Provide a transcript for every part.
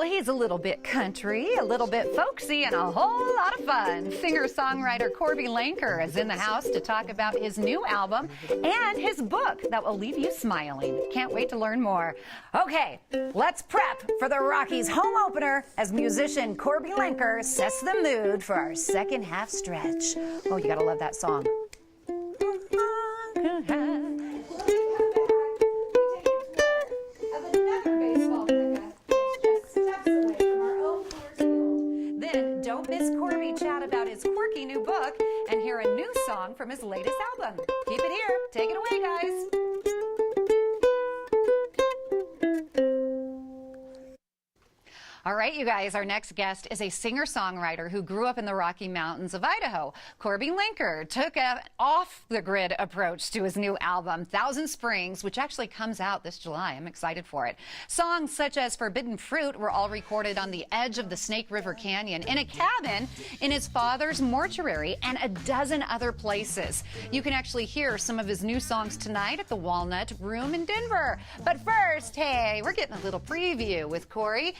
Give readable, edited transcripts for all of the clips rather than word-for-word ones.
he's a little bit country, a little bit folksy, and a whole lot of fun. Singer-songwriter Korby Lenker is in the house to talk about his new album and his book that will leave you smiling. Can't wait to learn more. Okay, let's prep for the Rockies home opener as musician Korby Lenker sets the mood for our second half stretch. Oh, you gotta love that song. Then don't miss Korby chat about his quirky new book and hear a new song from his latest album. Keep it here. Take it away, guys. All right, you guys, our next guest is a singer-songwriter who grew up in the Rocky Mountains of Idaho. Korby Lenker took an off-the-grid approach to his new album, Thousand Springs, which actually comes out this July. I'm excited for it. Songs such as Forbidden Fruit were all recorded on the edge of the Snake River Canyon in a cabin in his father's mortuary and a dozen other places. You can actually hear some of his new songs tonight at the Walnut Room in Denver. But first, hey, we're getting a little preview with Korby,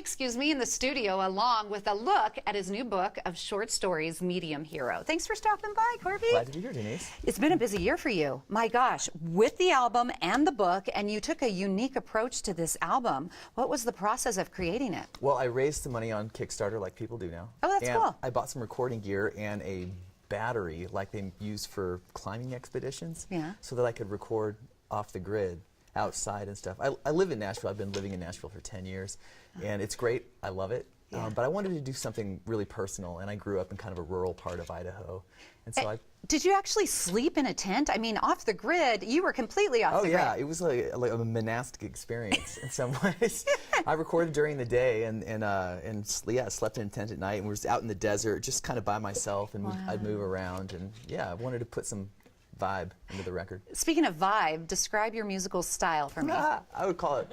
in the studio, along with a look at his new book of short stories, Medium Hero. Thanks for stopping by, Korby. Glad to be here, Denise. It's been a busy year for you. My gosh, with the album and the book, and you took a unique approach to this album. What was the process of creating it? Well, I raised some money on Kickstarter like people do now. Oh, that's cool. I bought some recording gear and a battery like they use for climbing expeditions, so that I could record off the grid outside and stuff. I live in Nashville. I've been living in Nashville for 10 years, and it's great. I love it. But I wanted to do something really personal, and I grew up in kind of a rural part of Idaho. And so Did you actually sleep in a tent? I mean, off the grid, you were completely off the grid. Oh, yeah. It was like a monastic experience in some ways. I recorded during the day and slept in a tent at night, and was out in the desert just kind of by myself, and I'd move around. And, yeah, I wanted to put some vibe into the record. Speaking of vibe, describe your musical style for me. I would call it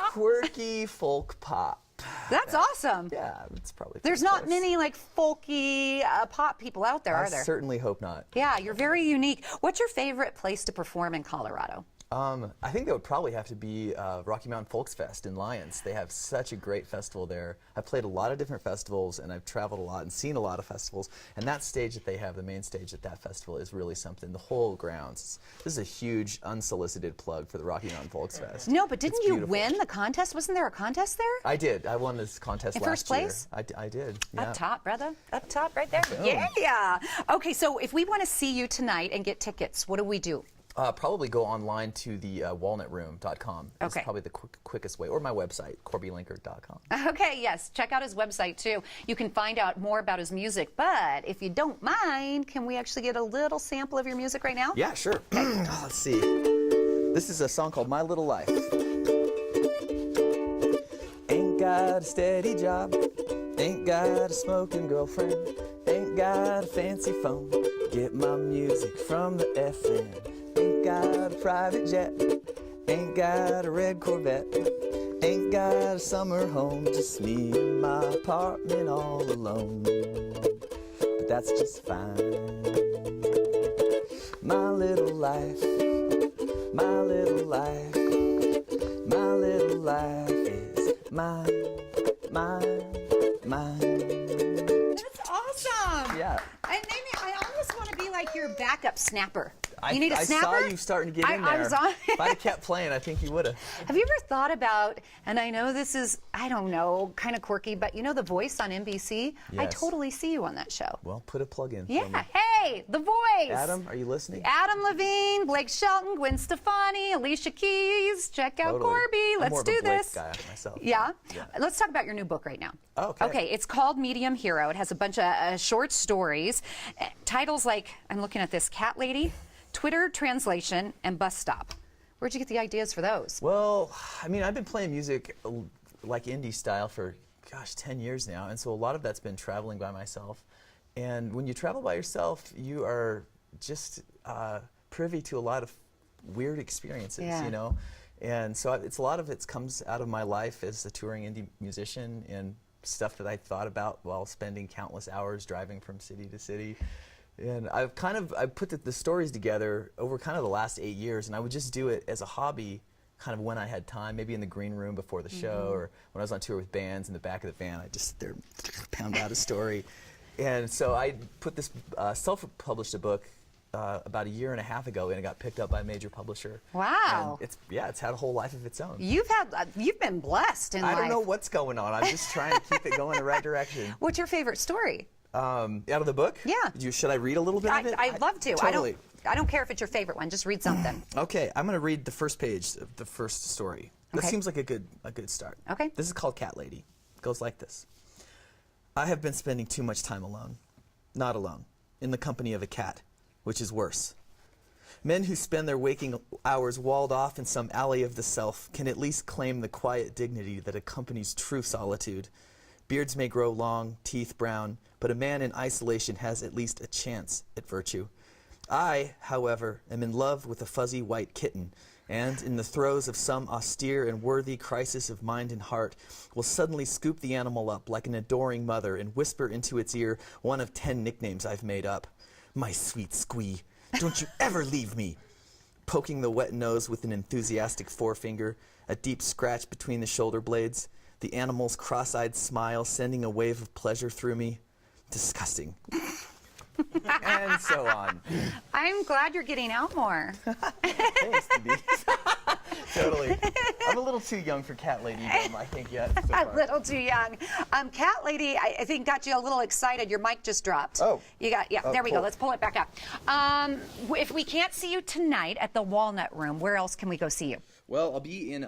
quirky folk pop. That's awesome. Yeah, it's probably. There's not many like folky pop people out there, are there? I certainly hope not. Yeah, you're very unique. What's your favorite place to perform in Colorado? I think that would probably have to be Rocky Mountain Folks Fest in Lyons. They have such a great festival there. I've played a lot of different festivals, and I've traveled a lot and seen a lot of festivals. And that stage that they have, the main stage at that festival, is really something. The whole grounds. This is a huge, unsolicited plug for the Rocky Mountain Folks Fest. No, but didn't you win the contest? Wasn't there a contest there? I did. I won this contest last year. First place? I did. Yeah. Up top, brother. Up top, right there. Boom. Yeah. Okay, so if we want to see you tonight and get tickets, what do we do? Probably go online to the walnutroom.com. That's probably the quickest way, or my website, korbylenker.com. Okay, yes, check out his website too. You can find out more about his music, but if you don't mind, can we actually get a little sample of your music right now? Yeah, sure. Let's see. This is a song called My Little Life. Ain't got a steady job, ain't got a smoking girlfriend, ain't got a fancy phone, get my music from the FM. Ain't got a private jet, ain't got a red Corvette, ain't got a summer home, just me in my apartment all alone. But that's just fine. My little life, my little life, my little life is mine, mine, mine. That's awesome. Yeah. And maybe I almost want to be like your backup snapper. You need a I snapper? saw you starting to get in there. I was on. If I'd kept playing, I think you would have. Have you ever thought about, and I know this is, I don't know, kind of quirky, but you know The Voice on NBC? Yes. I totally see you on that show. Well, put a plug in. Yeah, for me. hey, The Voice. Adam, are you listening? Adam Levine, Blake Shelton, Gwen Stefani, Alicia Keys. Check out Korby. I'm Let's more of do a Blake this. guy myself. Yeah? Let's talk about your new book right now. Okay. Okay, it's called Medium Hero. It has a bunch of short stories. Titles like, I'm looking at this, Cat Lady, Twitter Translation, and Bus Stop. Where'd you get the ideas for those? Well, I mean, I've been playing music like indie style for, gosh, 10 years now, and so a lot of that's been traveling by myself. And when you travel by yourself, you are just privy to a lot of weird experiences, you know? And so it's a lot of it comes out of my life as a touring indie musician and stuff that I thought about while spending countless hours driving from city to city. And I put the stories together over kind of the last 8 years, and I would just do it as a hobby kind of when I had time, maybe in the green room before the show, or when I was on tour with bands in the back of the van, I'd just sit there and pound out a story. And so I put this, self-published a book about a year and a half ago, and it got picked up by a major publisher. Wow. And it's had a whole life of its own. You've been blessed in life. I don't know what's going on. I'm just trying to keep it going the right direction. What's your favorite story? Out of the book? Yeah. Should I read a little bit of it? I'd love to. Totally. I don't care if it's your favorite one. Just read something. Okay, I'm going to read the first page of the first story. This Okay. seems like a good start. Okay. This is called Cat Lady. It goes like this. I have been spending too much time alone. Not alone. In the company of a cat, which is worse. Men who spend their waking hours walled off in some alley of the self can at least claim the quiet dignity that accompanies true solitude. Beards may grow long, teeth brown, but a man in isolation has at least a chance at virtue. I, however, am in love with a fuzzy white kitten, and in the throes of some austere and worthy crisis of mind and heart, will suddenly scoop the animal up like an adoring mother and whisper into its ear one of 10 nicknames I've made up. My sweet squee, don't you ever leave me. Poking the wet nose with an enthusiastic forefinger, a deep scratch between the shoulder blades, the animal's cross-eyed smile sending a wave of pleasure through me. Disgusting. And so on. I'm glad you're getting out more. Thanks, Denise. Totally. I'm a little too young for Cat Lady, I think, yet. So A far. little too young. Cat Lady, I think got you a little excited. Your mic just dropped. Oh. You got, yeah, Oh, there we go. cool. Let's pull it back up. If we can't see you tonight at the Walnut Room, where else can we go see you? Well, I'll be in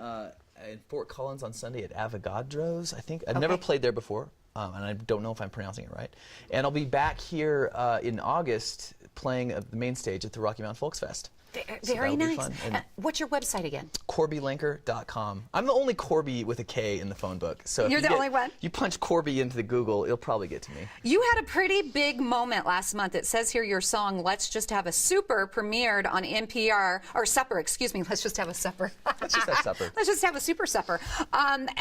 Fort Collins on Sunday at Avogadro's, I think. I've never played there before, and I don't know if I'm pronouncing it right. And I'll be back here in August playing the main stage at the Rocky Mountain Folks Fest. So Very that'll be nice. fun. And What's your website again? KorbyLenker.com. I'm the only Korby with a K in the phone book. So if You're you the only one? You punch Korby into the Google, it'll probably get to me. You had a pretty big moment last month. It says here your song "Let's Just Have a Super" premiered on NPR, or Supper, excuse me. Let's just have a supper. Let's just have supper. Let's just have a super supper.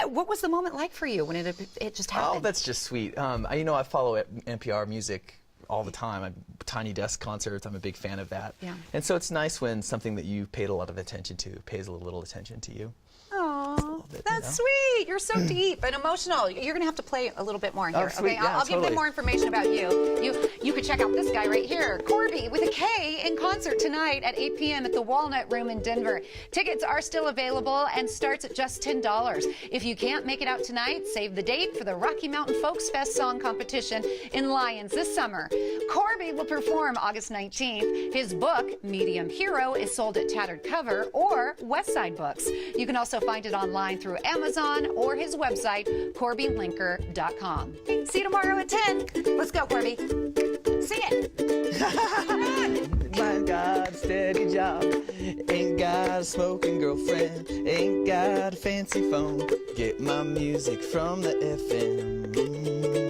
What was the moment like for you when it just happened? Oh, that's just sweet. I follow NPR music all the time. Tiny Desk concerts, I'm a big fan of that. Yeah. And so it's nice when something that you paid a lot of attention to pays a little attention to you. Aw, bit, that's you sweet. You're so deep and emotional. You're going to have to play a little bit more here. sweet. Okay, Yeah, I'll give them totally. more information about you. You could check out this guy right here, Korby with a K, in concert tonight at 8 p.m. at the Walnut Room in Denver. Tickets are still available and starts at just $10. If you can't make it out tonight, save the date for the Rocky Mountain Folks Fest song competition in Lyons this summer. Korby will perform August 19th. His book, Medium Hero, is sold at Tattered Cover or Westside Books. You can also find it online through Amazon or his website, KorbyLenker.com. See you tomorrow at 10. Let's go, Korby. Sing it. Ain't got a steady job, ain't got a smoking girlfriend, ain't got a fancy phone. Get my music from the FM.